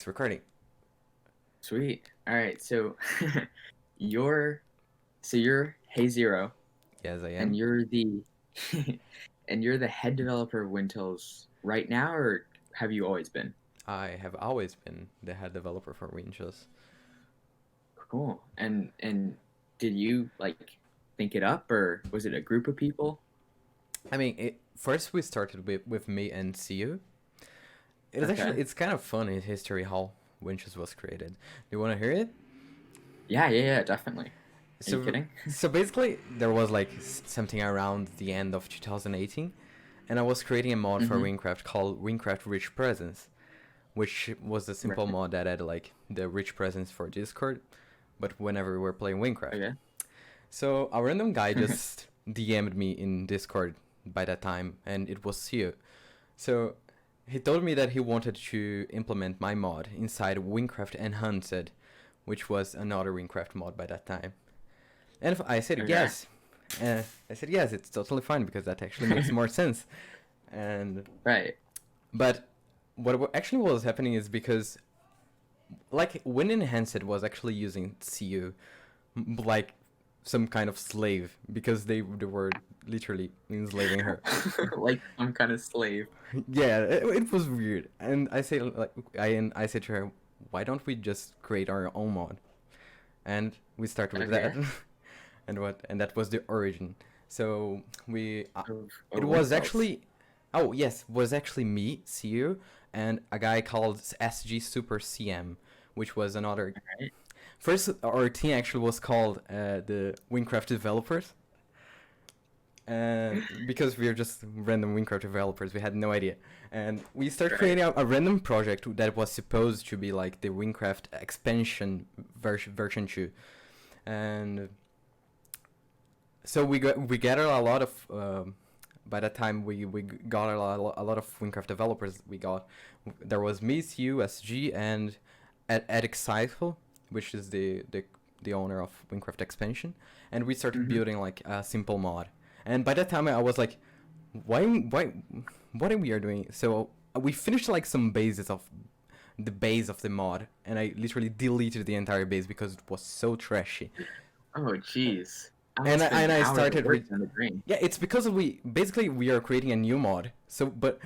It's recording. Sweet. All right. So you're you're HeyZeer0, Yes, I and am. you're the and you're the head developer of Wintels right now, or have you always been? I have always been the head developer for Wintels. Cool. And did you like think it up, or was it a group of people? I mean, first we started with me and CU. It is Okay. actually it's kind of fun in history how Wintels was created. Do you want to hear it? Yeah, definitely. Are you So kidding? so basically there was like something around the end of 2018, and I was creating a mod for Mm-hmm. Wynncraft called Wynncraft Rich Presence, which was a simple Right. mod that had like the rich presence for Discord, but whenever we were playing Wynncraft. Okay. So a random guy just DM'd me in Discord by that time, and it was Sio. So he told me that he wanted to implement my mod inside Wynncraft Enhanced, which was another Wynncraft mod by that time. And I said Okay. yes. I said yes, it's totally fine because that actually makes more sense. And Right. but what actually was happening is because like when Enhanced was actually using CU, like some kind of slave because they were literally enslaving her. Like some kind of slave. Yeah, it was weird. And I said to her, why don't we just create our own mod? And we started with that, Okay. and that was the origin. So Of it was Wintels. actually, oh yes, was actually me, CU, and a guy called SG Super CM, which was another. Right. First, our team actually was called the Wynncraft developers, because we are just random Wynncraft developers. We had no idea, and we started Right. creating a random project that was supposed to be like the Wynncraft expansion version 2, and so we gathered a lot of. By that time, we got a lot of Wynncraft developers. There was me, you, SG, and Eric Seifel, which is the owner of Wynncraft expansion, and we started Mm-hmm. building like a simple mod. And by that time, I was like, why, what are we are doing? So we finished like some bases of the base of the mod, and I literally deleted the entire base because it was so trashy. Oh, jeez. That And must have been I hours of started work on the drain. yeah, it's because we are creating a new mod. So but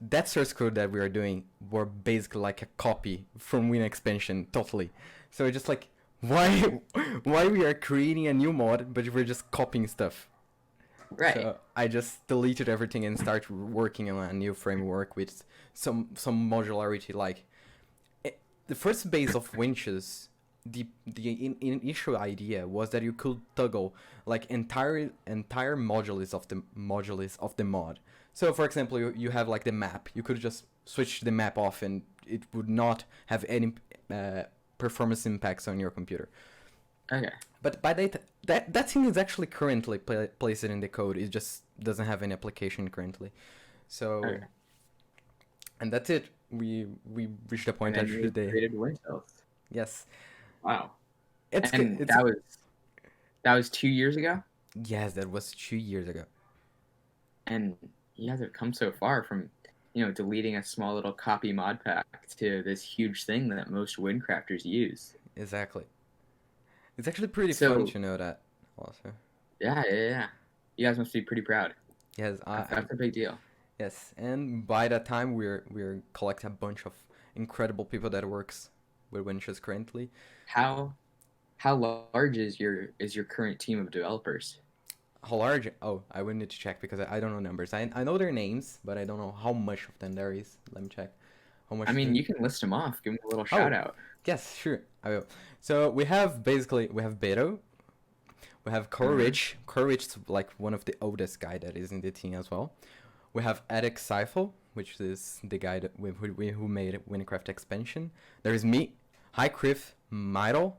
that source code that we are doing were basically like a copy from Win expansion totally. So it's just like why why we are creating a new mod but we're just copying stuff. Right. So I just deleted everything and started working on a new framework with some modularity. Like the first base of winches, initial idea was that you could toggle like entire modules of the mod. So for example, you have like the map. You could just switch the map off and it would not have any uh, performance impacts on your computer. Okay. But by that thing is actually currently placed in the code. It just doesn't have any application currently. So Okay. and that's it. We reached a And point then after the you day. created Wintels. Yes, Wow. And it's that was 2 years ago. yes, that was 2 years ago. And you guys have come so far from, deleting a small little copy mod pack to this huge thing that most Wynncrafters use. Exactly. It's actually pretty fun So to know that. Also, yeah. You guys must be pretty proud. yes, That's a big deal. yes, and by that time we're collecting a bunch of incredible people that works with Winches currently. How how large is your current team of developers? How large? Oh, I would need to check because I don't know numbers. I know their names, but I don't know how much of them there is. Let me check. How I much mean, do? you can list them off. Give them a little shout Oh, out. yes, sure, I will. So we have Beto, we have Mm-hmm. Courage. Courage is like one of the oldest guy that is in the team as well. We have Eric Seifel, which is the guy who made Wynncraft expansion. There is me, Hi Criff, Myro,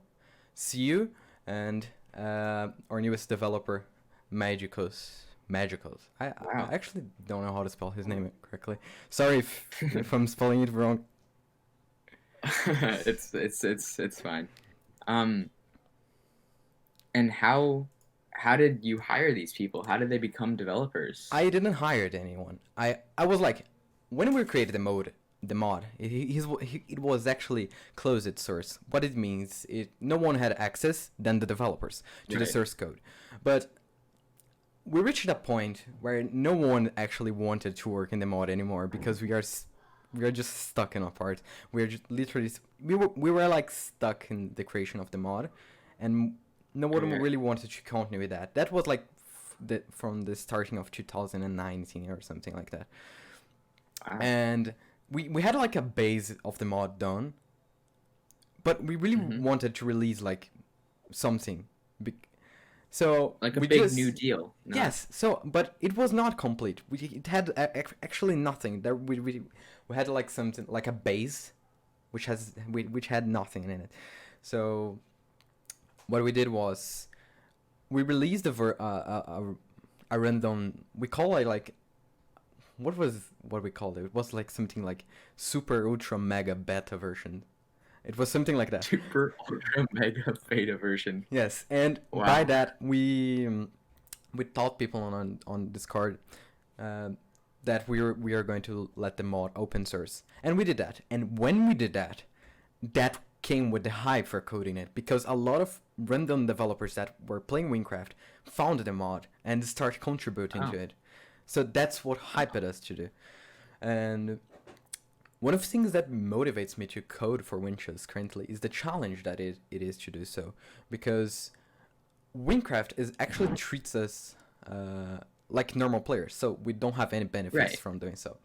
Siu, and our newest developer, Magicos. I Wow. actually don't know how to spell his name correctly. Sorry if I'm spelling it wrong. It's fine. Um, and how did you hire these people? How did they become developers? I didn't hire anyone. I was like, when we created the mode, the mod. It was actually closed source. What it means, no one had access than the developers to the Right. source code. But we reached a point where no one actually wanted to work in the mod anymore because we are just stuck in a part. We are just literally we were like stuck in the creation of the mod, and no one Right. really wanted to continue with that. That was like from the starting of 2019 or something like that. Wow. And we had like a base of the mod done, but we really Mhm. wanted to release like something. So Like a we big just new deal. Not- yes. So but it was not complete. It had actually nothing. There we had like something like a base, which had nothing in it. So what we did was we released a random. We call it like what we called it? It was like something like super ultra mega beta version. It was something like that. Super ultra mega beta version. Yes, and Wow. by that we taught people on Discord that we are going to let the mod open source, and we did that. And when we did that, that came with the hype for coding it, because a lot of random developers that were playing Wynncraft found the mod and started contributing Oh. to it. So that's what hyped us to do. And one of the things that motivates me to code for Wintels currently is the challenge that it is to do so, because Wynncraft is actually treats us like normal players, so we don't have any benefits Right. from doing so.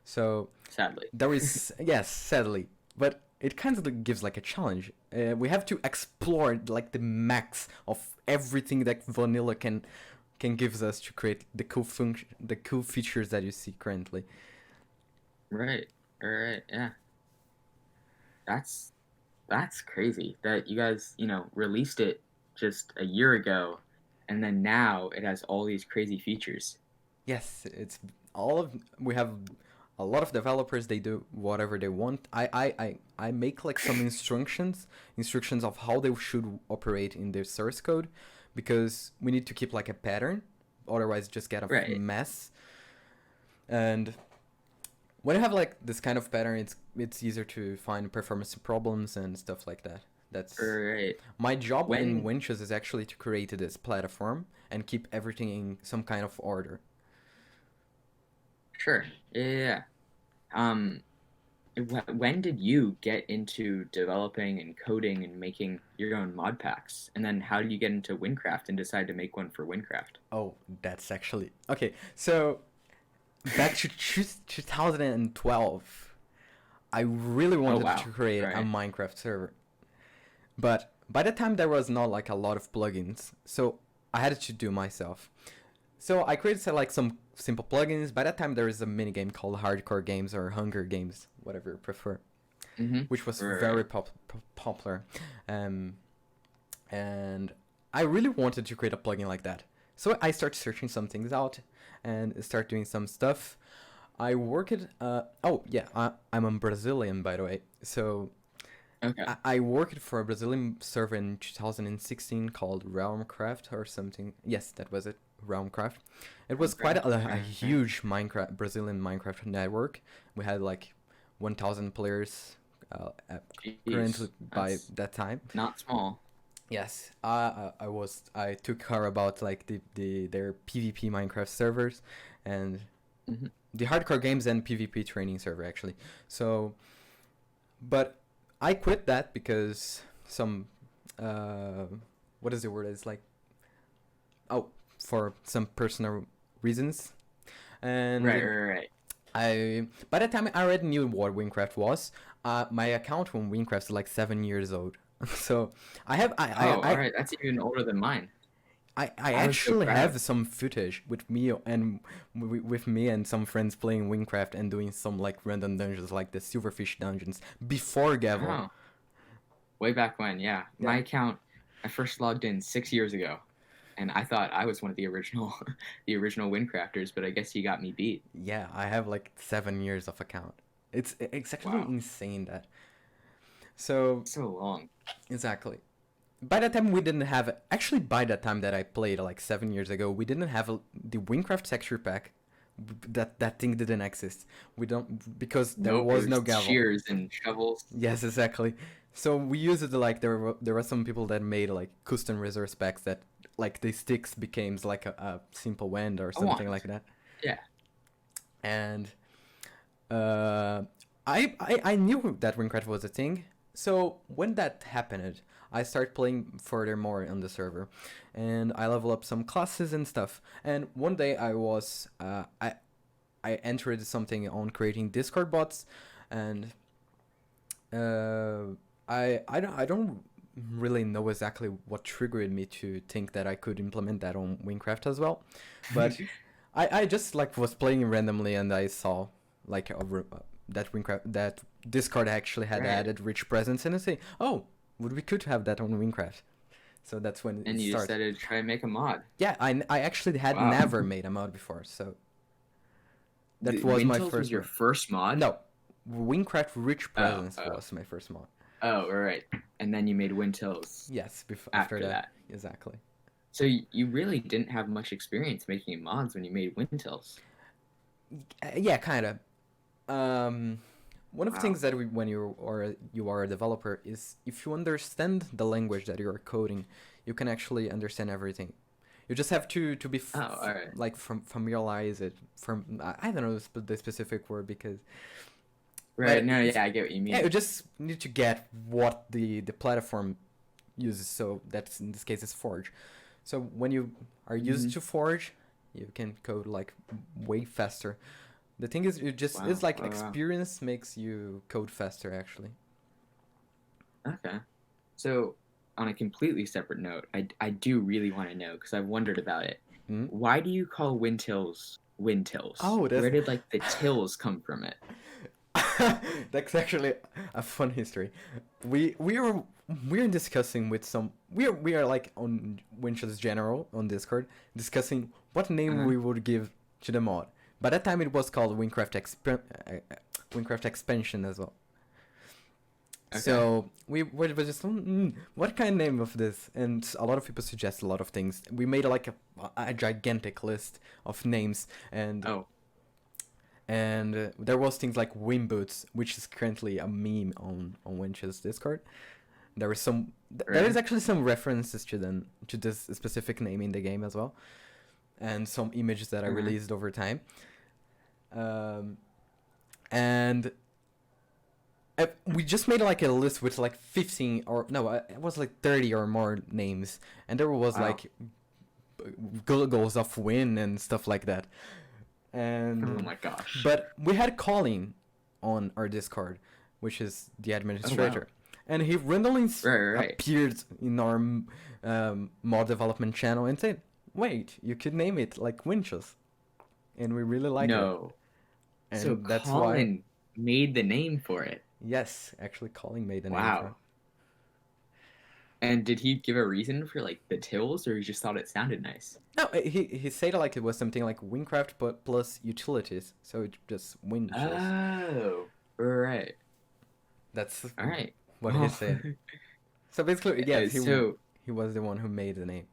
So Sadly. there is yes, sadly, but it kind of gives like a challenge. We have to explore like the max of everything that vanilla can give us to create the the cool features that you see currently. Right. Alright, yeah. That's crazy that you guys, released it just a year ago, and then now it has all these crazy features. Yes, it's we have a lot of developers. They do whatever they want. I make like some instructions of how they should operate in their source code, because we need to keep like a pattern, otherwise just get a Right. mess. And when you have like this kind of pattern, it's easier to find performance problems and stuff like that. That's Right. my job in When Wintels is actually to create this platform and keep everything in some kind of order. Sure. Yeah. Um when did you get into developing and coding and making your own mod packs? And then how did you get into Wynncraft and decide to make one for Wynncraft? Oh, that's actually okay. So back to 2012, I really wanted wow. to create a Right. Minecraft server, but by the time there was not like a lot of plugins, so I had to do myself. So I created like some simple plugins. By that time, there is a mini game called Hardcore Games or Hunger Games, whatever you prefer, Mm-hmm. which was Right. very popular. And I really wanted to create a plugin like that. So I started searching some things out and start doing some stuff. I worked oh yeah, I'm a Brazilian, by the way. So Okay. I worked for a Brazilian server in 2016 called Realmcraft or something. Yes, that was it. Realmcraft. It was quite a Okay. huge Brazilian Minecraft network. We had like 1,000 players currently Jeez. by That's that time. not small. Yes, I took care about like their PvP Minecraft servers and Mm-hmm. the hardcore games and PvP training server actually. So, but I quit that because some what is the word? It's like for some personal reasons, and Right. I by that time I already knew what Wynncraft was. My account on Wynncraft is like 7 years old, so I have Oh, all right. That's even older than mine. I I was so actually proud. have some footage with me and with me and some friends playing Wynncraft and doing some like random dungeons like the Silverfish dungeons before Gavel. Oh, way back when, yeah. My Yeah. account, I first logged in 6 years ago, and I thought I was one of the original, the original Wynncrafters, but I guess you got me beat. Yeah, I have like 7 years of account. It's actually Wow. insane that. So So long. exactly. By that time we didn't have actually by that time that I played like 7 years ago we didn't have the Wynncraft texture pack That thing didn't exist. We don't, because there Nope, was it no was gavel. shears and shovels. Yes, exactly. So we used it like there were some people that made like custom resource packs that like the sticks became like a simple wand or I something want. like that. Yeah. And uh, I knew that Wynncraft was a thing. So when that happened, I started playing furthermore on the server, and I level up some classes and stuff. And one day I entered something on creating Discord bots, and I don't really know exactly what triggered me to think that I could implement that on Wynncraft as well, but I just like was playing randomly and I saw like that Wynncraft that Discord actually had Right. added rich presence, and I say, oh, would we could have that on Wynncraft. So that's when it And you started. decided to try and make a mod. Yeah, I actually had Wow. never made a mod before, so that was my Wintels first was your mod. first mod? No, Wynncraft Rich Presence oh. was my first mod. Oh, all right. And then you made Wintels Yes, before after that. Exactly. So you really didn't have much experience making mods when you made Wintels. Yeah, kind of. One of the Wow. things that when you are a developer is if you understand the language that you are coding, you can actually understand everything. You just have to be Oh, all right. like familiarize it from I don't know the specific word because Right. but No, it's- yeah, I get what you mean. yeah, you just need to get what the platform uses. So that's in this case is Forge. So when you are used to Forge, you can code like way faster. The thing is, you just it's like Wow. experience makes you code faster actually. Okay. So on a completely separate note, I do really want to know because I've wondered about it. Hmm? Why do you call Wintils Wintils? Oh, that's Where did like the tills come from it? that's actually a fun history. We're discussing with some we are like on Wintels General on Discord discussing what name we would give to the mod. By that time, it was called Wynncraft Expansion as well. Okay. So we were just what kind of name of this, and a lot of people suggest a lot of things. We made like a gigantic list of names, and there was things like Wimboots, which is currently a meme on Winch's Discord. There is there is actually some references to this specific name in the game as well, and some images that I released over time. And we just made like a list with like 15 or no, it was like 30 or more names, and there was like goals of win and stuff like that. And oh my gosh! But we had Colin on our Discord, which is the administrator, and he randomly appeared in our mod development channel and said, "Wait, you could name it like Wintels," and we really liked it. And so that's Colin made the name for it. Yes, actually, Colin made the name for it. And did he give a reason for like the tills, or he just thought it sounded nice? No, he said like it was something like Wynncraft but plus utilities, so it just Wintels. Oh, right. That's all right. What he said. So basically, yes, he was the one who made the name.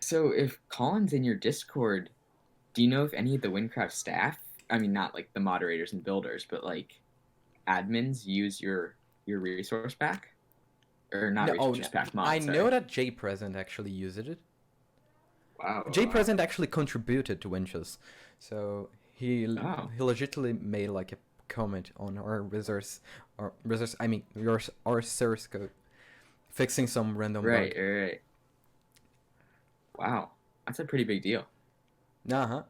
So if Colin's in your Discord, do you know if any of the Wynncraft staff, I mean not like the moderators and builders, but like admins use your resource pack? Or not resource pack mod, I know that Jay Present actually used it. Wow. Jay Present actually contributed to Wintels, so he legitimately made like a comment on our our source code, fixing some random bug. Right. Wow, that's a pretty big deal. Wow.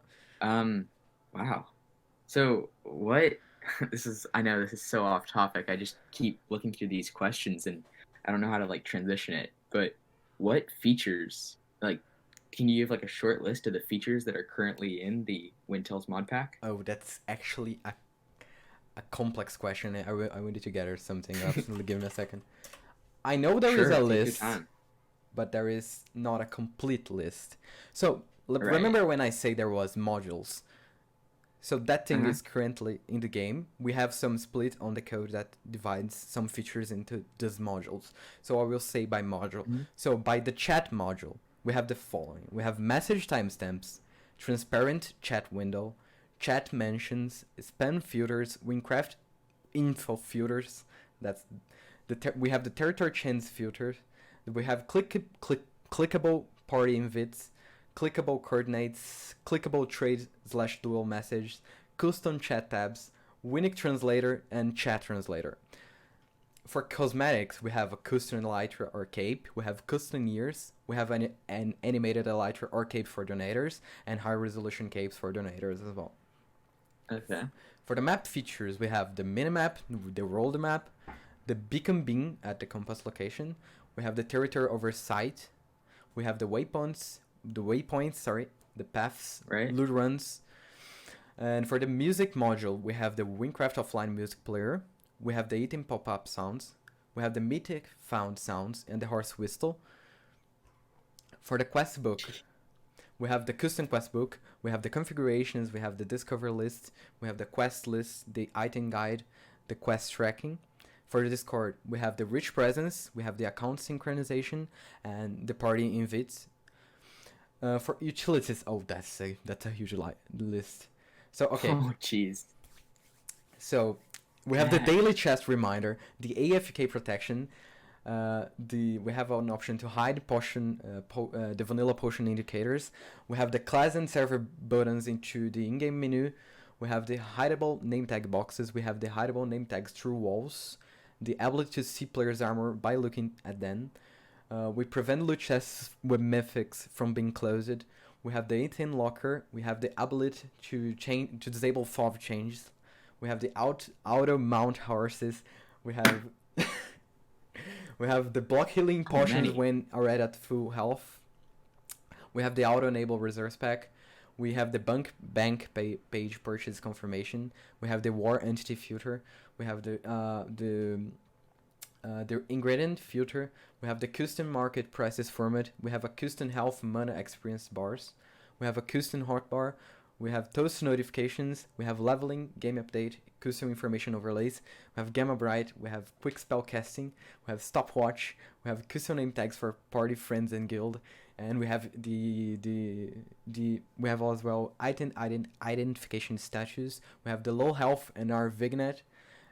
So what? I know this is so off topic. I just keep looking through these questions and I don't know how to like transition it. But what features, like, can you give like a short list of the features that are currently in the Wintels mod pack? Oh, that's actually a complex question. I will need to gather something up. Give me a second. I know there is a list, but there is not a complete list. So remember when I say there was modules? So that thing is currently in the game. We have some split on the code that divides some features into these modules. So I will say by module. So by the chat module, we have the following. We have message timestamps, transparent chat window, chat mentions, spam filters, Wynncraft info filters. That's we have the territory change filters. We have clickable party invites, clickable coordinates, clickable trade/dual message, custom chat tabs, Winnick translator, and chat translator. For cosmetics, we have a custom elytra or cape, we have custom ears, we have an animated elytra or cape for donators, and high resolution capes for donators as well. Okay. For the map features, we have the minimap, the world map, the beacon beam at the compass location, we have the territory oversight, we have the waypoints, the paths, Right. loot runs. And for the music module, we have the Wynncraft offline music player, we have the item pop-up sounds, we have the mythic found sounds, and the horse whistle. For the quest book, we have the custom quest book, we have the configurations, we have the discover list, we have the quest list, the item guide, the quest tracking. For the Discord, we have the rich presence, we have the account synchronization, and the party invites. For utilities, that's a huge list. So okay. Oh, jeez. So we have the daily chest reminder, the AFK protection. We have an option to hide potion, the vanilla potion indicators. We have the class and server buttons into the in-game menu. We have the hideable name tag boxes. We have the hideable name tags through walls. The ability to see players' armor by looking at them. We prevent loot chests with mythics from being closed. We have the 18 locker. We have the ability to disable FOV changes. We have the auto mount horses. We have we have the block healing potions when already at full health. We have the auto enable reserves pack. We have the bank page purchase confirmation. We have the war entity filter. We have the ingredient filter. We have the custom market prices format. We have a custom health mana experience bars. We have a custom hotbar. We have toast notifications. We have leveling, game update, custom information overlays. We have gamma bright. We have quick spell casting. We have stopwatch. We have custom name tags for party, friends, and guild. And we have we have as well identification statues. We have the low health and our vignet,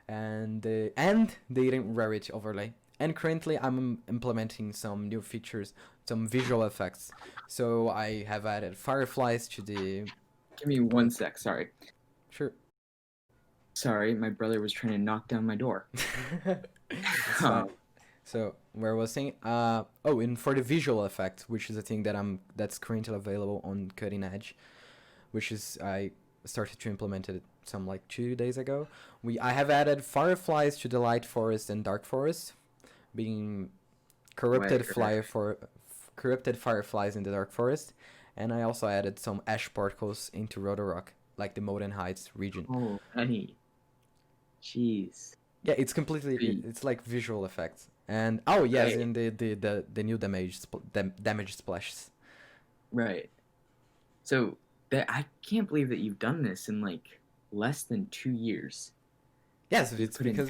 and the item rarity overlay. And currently I'm implementing some new features, some visual effects. So I have added fireflies to the. Give me 1 sec. Sorry. Sure. Sorry, my brother was trying to knock down my door. So where I was saying, and for the visual effect, which is a thing that's currently available on Cutting Edge, which is I started to implement it some like 2 days ago. I have added fireflies to the light forest and dark forest, being corrupted fireflies in the dark forest, and I also added some ash particles into Rodorock, like the Moden Heights region. Oh, honey. Jeez. Yeah, it's completely it's like visual effects. And yes, and the new damage splashes. Right. So I can't believe that you've done this in like less than 2 years. Yes, it's because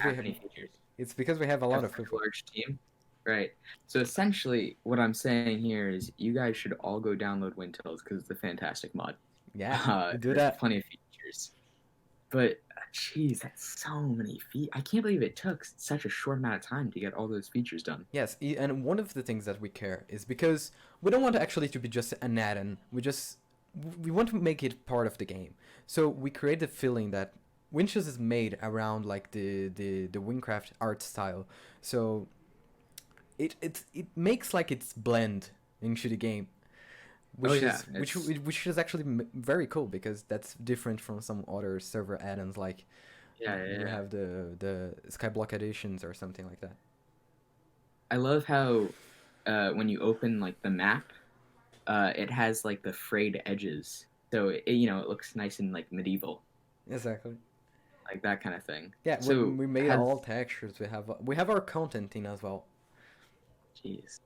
we have a lot of people. Large team. Right. So essentially, what I'm saying here is you guys should all go download Wintels because it's a fantastic mod. Yeah, do that. Plenty of features. But jeez, that's so many feet. I can't believe it took such a short amount of time to get all those features done. Yes, and one of the things that we care is because we don't want it actually to be just an add-on. We want to make it part of the game. So we create the feeling that Wynntils is made around like the Wynncraft art style. So it makes like it's blend into the game. Which is actually very cool because that's different from some other server add-ons like you have the Skyblock editions or something like that. I love how when you open like the map, it has like the frayed edges, so it looks nice and like medieval. Exactly. Like that kind of thing. Yeah, so we made all textures. We have our content in as well. Jeez.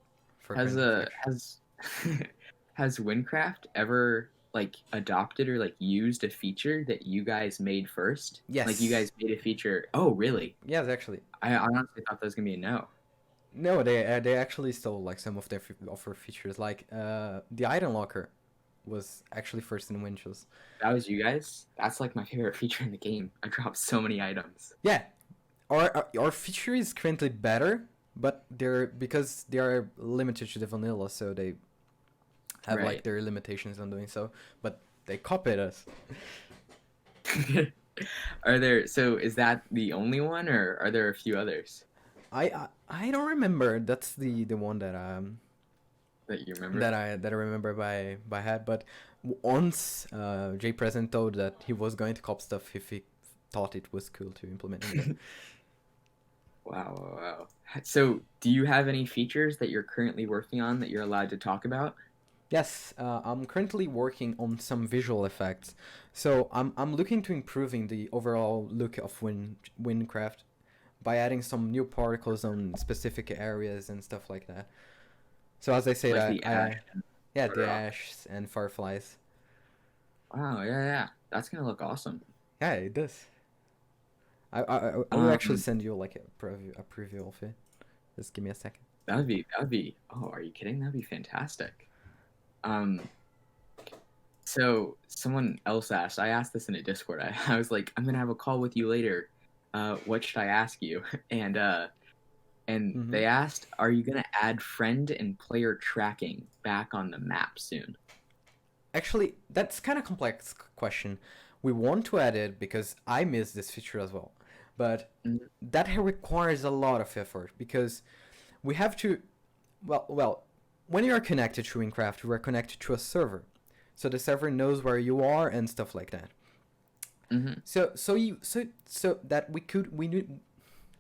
Has Wynncraft ever like adopted or like used a feature that you guys made first? Yes. Like you guys made a feature. Oh, really? Yes, actually. I honestly thought that was gonna be a no. No, they actually stole like some of their features, like the item locker. was actually first in Wintels. That was you guys? That's like my favorite feature in the game. I dropped so many items. Yeah, our feature is currently better, but because they are limited to the vanilla, so they have like Right. their limitations on doing so. But they copied us. So is that the only one, or are there a few others I don't remember. That's the one that you remember? that I remember by head. But once Jay Present told that he was going to cop stuff if he thought it was cool to implement in there. Wow, wow, wow. So, do you have any features that you're currently working on that you're allowed to talk about? Yes, I'm currently working on some visual effects. So I'm looking to improving the overall look of Wynncraft by adding some new particles on specific areas and stuff like that. So as I said, Like the ash yeah, or the rock? ash and fireflies. Wow, yeah, yeah. That's gonna look awesome. Yeah, it does. I will actually Um, send you like a preview of it. Just give me a second. that would be. Oh, are you kidding? That'd be fantastic. Um, so someone else asked. I asked this in a Discord. I was like, I'm gonna have a call with you later. What should I ask you? And Hmm. they asked, are you gonna add friend and player tracking back on the map soon? Actually, that's kind of complex question. We want to add it because I miss this feature as well, but Mhm. that requires a lot of effort because we have to. Well, when you are connected to Wynncraft, you are connected to a server, so the server knows where you are and stuff like that. Mm-hmm. So that we need.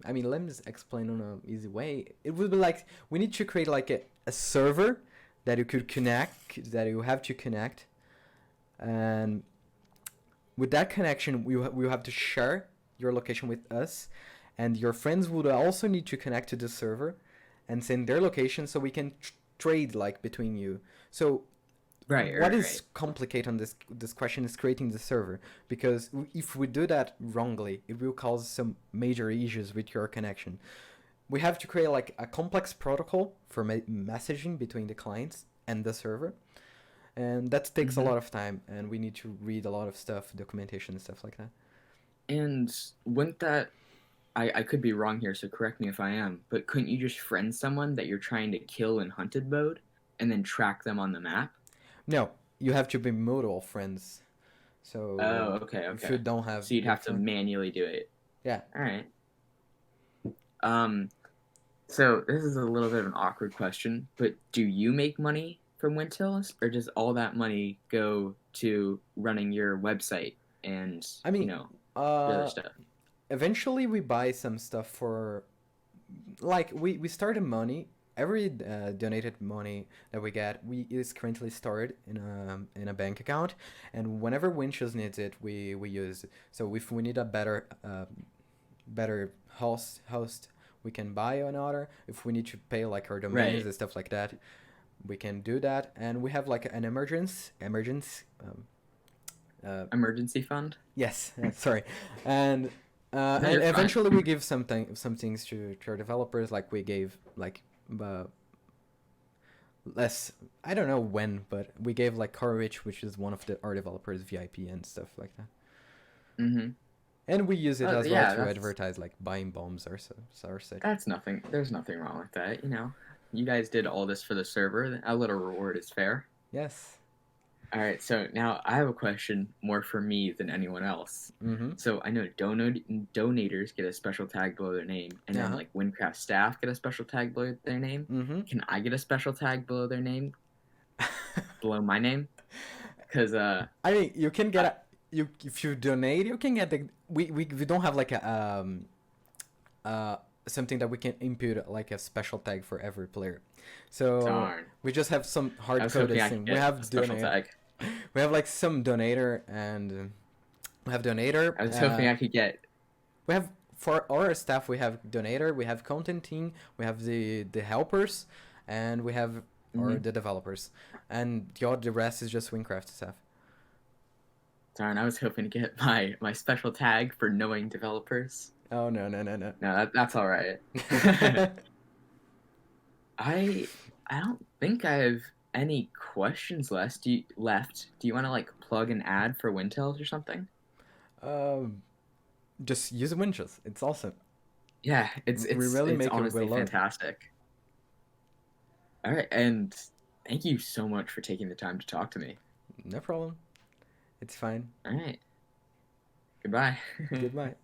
I mean, let me just explain on an easy way. It would be like we need to create like a server that you could connect, that you have to connect, and with that connection, we have to share your location with us, and your friends would also need to connect to the server, and send their location so we can trade like between you. So Right, what right, is right. complicated on this question is creating the server, because if we do that wrongly, it will cause some major issues with your connection. We have to create like a complex protocol for messaging between the clients and the server, and that takes a Mm-hmm. lot of time, and we need to read a lot of stuff, documentation and stuff like that. And wouldn't that I could be wrong here, so correct me if I am, but couldn't you just friend someone that you're trying to kill in hunted mode and then track them on the map? No, you have to be mutual friends. Oh, So okay, if you okay. don't have So you'd your have to friend, manually do it. yeah. All right. Um, so this is a little bit of an awkward question, but do you make money from Wintils, or does all that money go to running your website and, I mean, the other uh, stuff? eventually we buy some stuff for, like we started money. Every donated money that we get, we is currently stored in a bank account, and whenever Winchus needs it, we use it. So if we need a better host, we can buy another. If we need to pay like our domains Right. and stuff like that, we can do that. And we have like an emergence. Emergency fund? Yes, sorry, and No, and you're fine. eventually we give some things to our developers, like we gave like uh, less. I don't know when, but we gave like Courage, which is one of our developers, VIP and stuff like that. Mm-hmm. And we use it as well Yeah, to advertise like buying bombs or such. that's nothing. There's nothing wrong with that. You guys did all this for the server. A little reward is fair. Yes. All right, so now I have a question more for me than anyone else. Mm-hmm. So I know donators get a special tag below their name, and then Uh-huh. like Wynncraft staff get a special tag below their name. Mm-hmm. Can I get a special tag below their name, below my name? Because I mean, you can get I, a you if you donate, you can get the we don't have like a uh something that we can input like a special tag for every player. So darn, we just have some I hard was hoping coded I could thing. We get have a special donator. tag. We have like some donator and we have donator. I was hoping I could get. We have for our staff. We have donator. We have content team. We have the helpers, and we have or Mhm. the developers, and the rest is just Wynncraft staff. Darn, I was hoping to get my special tag for knowing developers. Oh no no no no. No, that's all right. I I don't think I've any questions left, do you want to like plug an ad for Wintels or something? Um, just use Wintels. It's awesome. Yeah, it's We it's really it's make it honestly well loved. fantastic. All right, and thank you so much for taking the time to talk to me. No problem. It's fine. All right, goodbye. Goodbye.